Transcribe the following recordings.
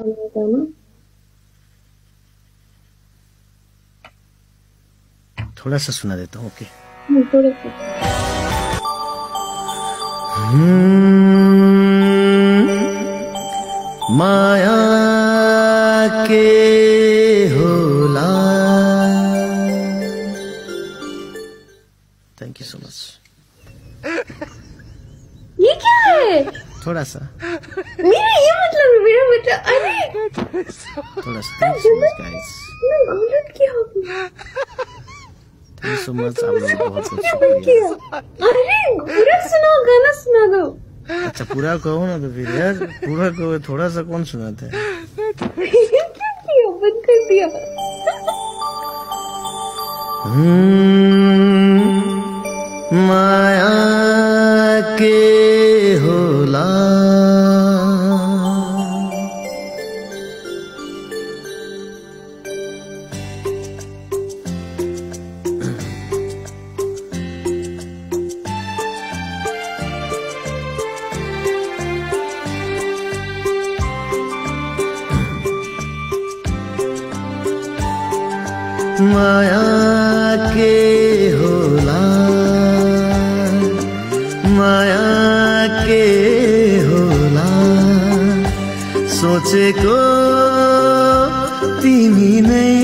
गाना थोड़ा सा सुना देता हूँ। ओके थोड़ा सा माया के होला। Thank you so much. ये क्या है? थोड़ा सा मेरा ये मतलब मेरा मतलब अरे थोड़ा सा थैंक यू गाइस। गलत क्या हो गया? Thank you so much. आप लोग बहुत बहुत शुक्रिया। अरे पूरा सुनाओ, गाना सुना दो। अच्छा पूरा कहो ना तो फिर यार, पूरा कहो, थोड़ा सा कौन सुनाता है? क्या किया? बंद कर दिया। माया के होला। माया के होला, माया के होला, सोचेको तिमी नै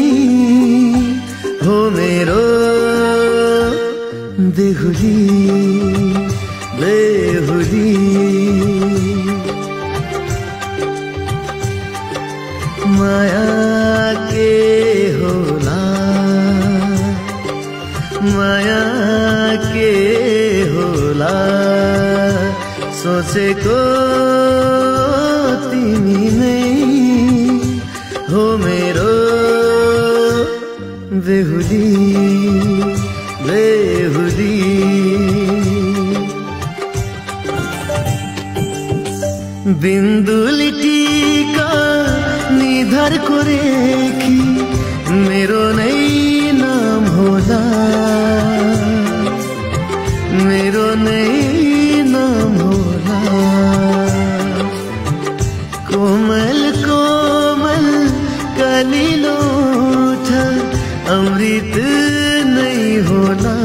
हो मेरो बेहुली बेहुली। माया के होला, माया के होला, सोचेको तिमी नै हो मेरो बेहुली बेहुली। बिन्दुली टीका निधार को रेखी मेरो नै नाम होला, मेरो नै नाम होला। कोमल कोमल कलिलो ओठ अमृत नै होला,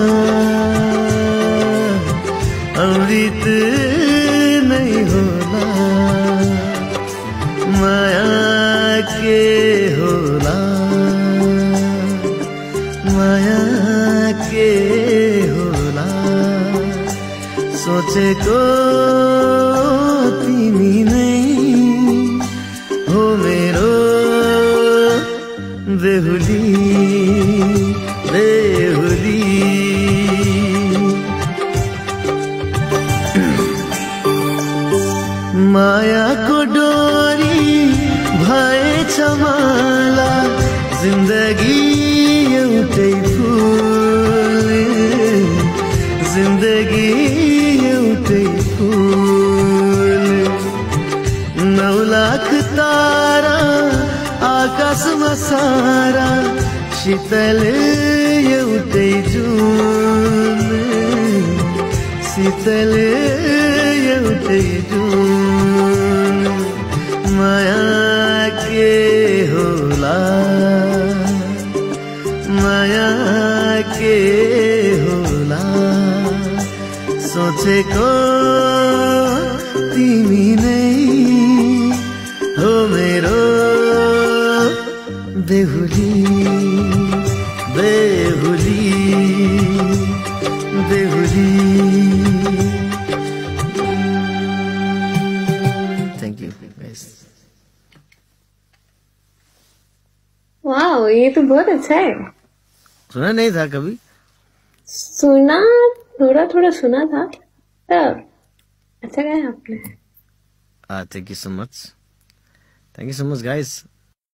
अमृत नै होला। माया के होला, माया के होला, सोचेको तिमी नै हो मेरो बेहुली बेहुली। मायाको डोरी भएछ माला, जिन्दगी एउटै फुल, जिन्दगी एउटै फुल। 9 लाख तारा आकाशमा सारा, शीतल एउटै जुन, शीतल एउटै जुन। माया के होला, माया के होला, सोचेको तिमी नै हो मेरो बेहुली बेहुली बेहुली। Thank you guys. वाह, ये तो बहुत अच्छा है। सुना नहीं था कभी? सुना, थोड़ा थोड़ा सुना था तब। अच्छा गाया आपने। Thank you so much, thank you so much guys.